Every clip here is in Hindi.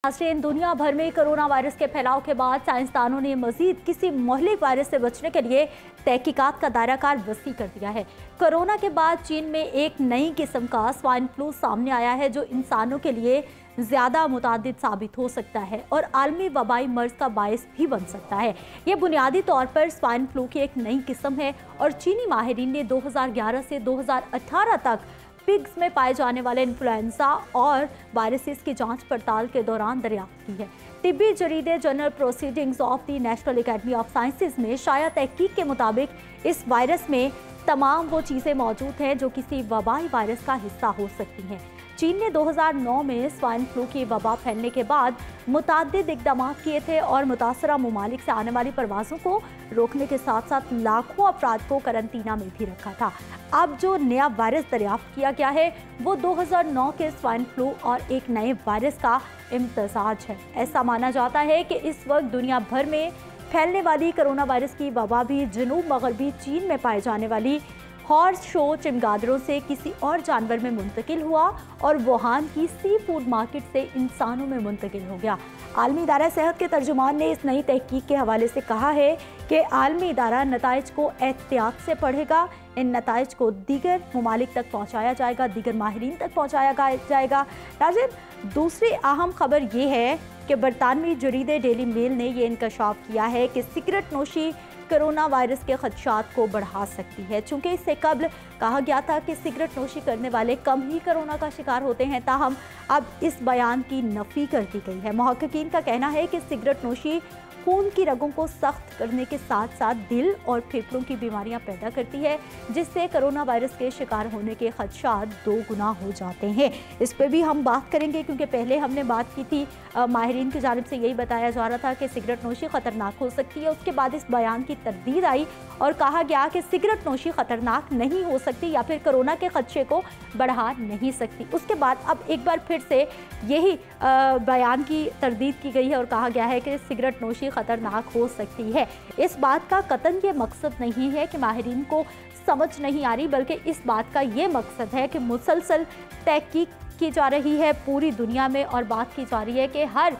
नाज़रीन, दुनिया भर में कोरोना वायरस के फैलाव के बाद साइंसदानों ने मजीद किसी मोहलिक वायरस से बचने के लिए तहकीकात का दायरा कार वसी कर दिया है। कोरोना के बाद चीन में एक नई किस्म का स्वाइन फ्लू सामने आया है जो इंसानों के लिए ज़्यादा मुतादिद साबित हो सकता है और आलमी वबाई मर्ज का बायस भी बन सकता है। ये बुनियादी तौर पर स्वाइन फ्लू की एक नई किस्म है और चीनी माहिरीन ने 2011 से 2018 तक पिग्स में पाए जाने वाले इन्फ्लुएंजा और वायरसेस की जांच पड़ताल के दौरान दरियाफ्त की है। तिब्बी जरीदे journal Proceedings of the National Academy of Sciences में शाया तहकीक के मुताबिक इस वायरस में तमाम वो चीज़ें मौजूद हैं जो किसी वबाई वायरस का हिस्सा हो सकती हैं। चीन ने 2009 में स्वाइन फ्लू की वबा फैलने के बाद मुतअद्दिद इक़दाम किए थे और मुतासरा ममालिक से आने वाली परवाज़ों को रोकने के साथ साथ लाखों अफराद को करंतना में भी रखा था। अब जो नया वायरस दरियाफ्त किया गया है वो 2009 के स्वाइन फ्लू और एक नए वायरस का इम्तजाज है। ऐसा माना जाता है कि इस वक्त दुनिया भर में फैलने वाली कोरोना वायरस की वबा भी जनूब मगरबी चीन में पाए जाने वाली हॉर्स शो चमगादड़ों से किसी और जानवर में मुंतकिल हुआ और वुहान की सी फूड मार्केट से इंसानों में मुंतकिल हो गया। आलमी इदारा सेहत के तर्जुमान ने इस नई तहकीक के हवाले से कहा है कि आलमी इदारा नताइज को एहतियात से पढ़ेगा। इन नताइज को दीगर ममालिक तक पहुँचाया जाएगा, दीगर माहिरीन तक पहुँचाया जाएगा। नाज़रीन, दूसरी अहम खबर ये है कि बरतानवी जरीदे डेली मेल ने यह इंकशाफ किया है कि सिगरेट नोशी कोरोना वायरस के खदशात को बढ़ा सकती है। चूँकि इससे कबल कहा गया था कि सिगरेट नोशी करने वाले कम ही कोरोना का शिकार होते हैं, ताहम अब इस बयान की नफ़ी कर दी गई है। मुहक्किकीन का कहना है कि सिगरेट नोशी खून की रगों को सख्त करने के साथ साथ दिल और फेफड़ों की बीमारियां पैदा करती है, जिससे कोरोना वायरस के शिकार होने के खदशात 2 गुना हो जाते हैं। इस पर भी हम बात करेंगे क्योंकि पहले हमने बात की थी, माहिरीन की जानिब से यही बताया जा रहा था कि सिगरेट नोशी ख़तरनाक हो सकती है। उसके बाद इस बयान की तरदीद आई और कहा गया कि सिगरेट नोशी ख़तरनाक नहीं हो सकती या फिर कोरोना के खदशे को बढ़ा नहीं सकती। उसके बाद अब एक बार फिर से यही बयान की तरदीद की गई है और कहा गया है कि सिगरेट नोशी ख़तरनाक हो सकती है। इस बात का कतन ये मकसद नहीं है कि माहिरीन को समझ नहीं आ रही, बल्कि इस बात का ये मकसद है कि मुसलसल तहकीक की जा रही है पूरी दुनिया में और बात की जा रही है कि हर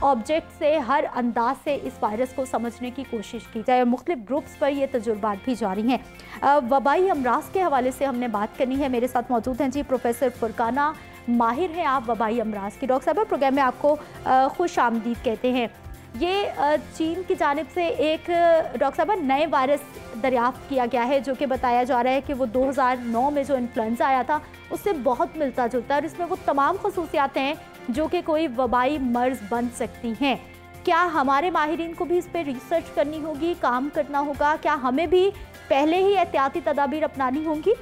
ऑब्जेक्ट से, हर अंदाज से इस वायरस को समझने की कोशिश की जाए। मुख्तलिफ ग्रुप्स पर ये तजुर्बात भी जारी हैं। वबाई अमराज के हवाले से हमने बात करनी है। मेरे साथ मौजूद हैं जी प्रोफेसर फुरकाना, माहिर हैं आप वबाई अमराज की। डॉक्टर साहब, प्रोग्राम में आपको खुश आमदीद कहते हैं। ये चीन की जानिब से एक डॉक्टर साहब नए वायरस दरियाफ्त किया गया है जो कि बताया जा रहा है कि वो 2009 में जो इन्फ्लुएंजा आया था उससे बहुत मिलता जुलता है और इसमें वो तमाम खसूसियात हैं जो कि कोई वबाई मर्ज बन सकती हैं। क्या हमारे माहिरीन को भी इस पर रिसर्च करनी होगी, काम करना होगा? क्या हमें भी पहले ही एहतियाती तदाबीर अपनानी होंगी?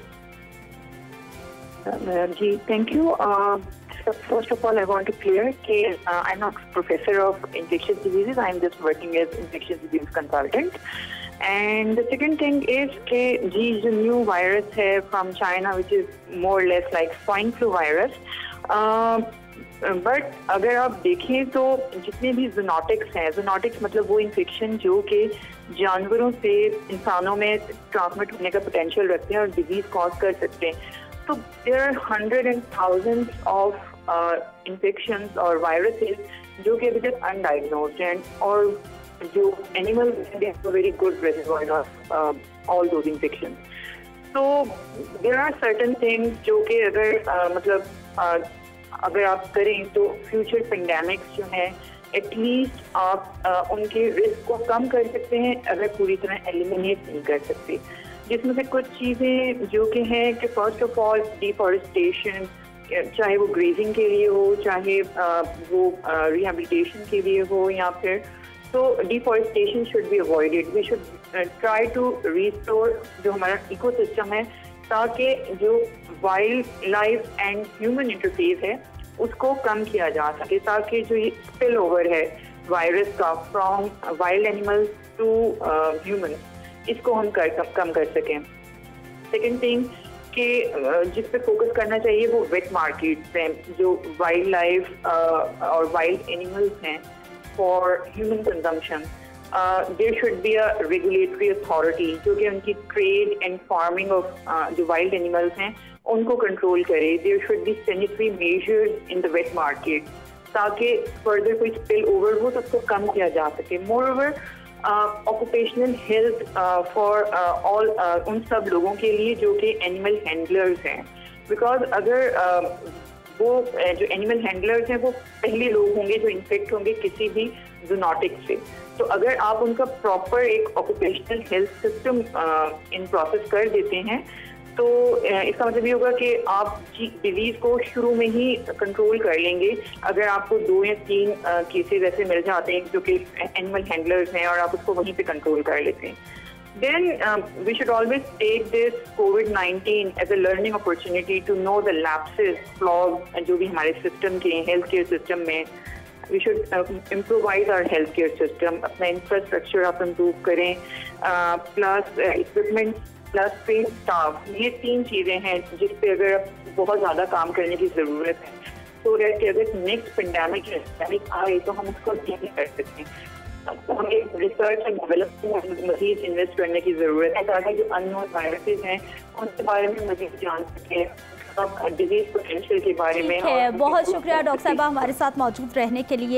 जी, thank you. First of all, I want to clear that I'm not professor of infectious diseases. I'm just working as infectious disease consultant. And the second thing is that the new virus है from China, which is more or less like swine flu virus. But अगर आप देखें तो जितने भी ज़ूनोटिक्स हैं, ज़ूनोटिक्स मतलब वो इन्फेक्शन जो कि जानवरों से इंसानों में ट्रांसमिट होने का पोटेंशियल रखते हैं और डिजीज कॉज कर सकते हैं, तो there are hundred and thousands of infections और वायरसेस जो कि अभी तक अनडायग्नोज्ड हैं और जो animal very good reservoir of all those infections. तो देयर आर सर्टेन थिंग्स जो कि अगर अगर आप करें तो फ्यूचर पेंडेमिक्स जो हैं एटलीस्ट आप उनके रिस्क को कम कर सकते हैं, अगर पूरी तरह एलिमिनेट नहीं कर सकते। जिसमें से कुछ चीज़ें जो कि हैं कि फर्स्ट ऑफ ऑल डिफॉरेस्टेशन, चाहे वो ग्रेजिंग के लिए हो, चाहे वो रिहेबिलिटेशन के लिए हो, या फिर तो deforestation should be avoided. We should try to restore जो हमारा इकोसिस्टम है ताकि जो wildlife and human interface है उसको कम किया जा सके, ताकि जो ये स्पिल ओवर है वायरस का from wild animals to human, इसको हम कम कर सकें। सेकेंड थिंग कि जिस पे फोकस करना चाहिए वो वेट मार्केट्स हैं, जो वाइल्ड लाइफ और वाइल्ड एनिमल्स हैं for human consumption. There should be a regulatory authority जो कि उनकी ट्रेड एंड फार्मिंग ऑफ जो वाइल्ड एनिमल्स हैं उनको कंट्रोल करे। There should be sanitary measures in the wet market ताकि फर्दर कोई स्पिल ओवर हो तो उसको कम किया जा सके। Moreover occupational health for all उन सब लोगों के लिए जो कि एनिमल हैंडलर्स हैं, बिकॉज अगर वो जो एनिमल हैंडलर्स हैं वो पहले लोग होंगे जो इन्फेक्ट होंगे किसी भी जूनोटिक से। तो अगर आप उनका प्रॉपर एक occupational health system in process कर देते हैं तो इसका मतलब ये होगा कि आप डिजीज को शुरू में ही कंट्रोल कर लेंगे। अगर आपको 2 या 3 केसेस ऐसे मिल जाते हैं जो कि एनिमल हैंडलर्स हैं और आप उसको वहीं पे कंट्रोल कर लेते हैं, then we should always take this COVID-19 as a learning opportunity to know the lapses, flaws जो भी हमारे सिस्टम के हेल्थ केयर सिस्टम में। We should improvise our healthcare system, अपना इंफ्रास्ट्रक्चर आप इम्प्रूव करें, plus equipment plus train staff, ये 3 चीज़ें हैं जिस पे अगर बहुत ज़्यादा काम करने की ज़रूरत है, तो अगर नेक्स्ट पेंडेमिक आए तो हम उसको डील कर सकते हैं। हमें रिसर्च एंड डेवलपमेंट में मजीद इन्वेस्ट करने की ज़रूरत है ताकि जो अननोन वायरसेस हैं उनके बारे में मजीद जान सकें, डिजीज पोटेंशियल के बारे में। बहुत शुक्रिया डॉक्टर साहबा हमारे साथ मौजूद रहने के लिए।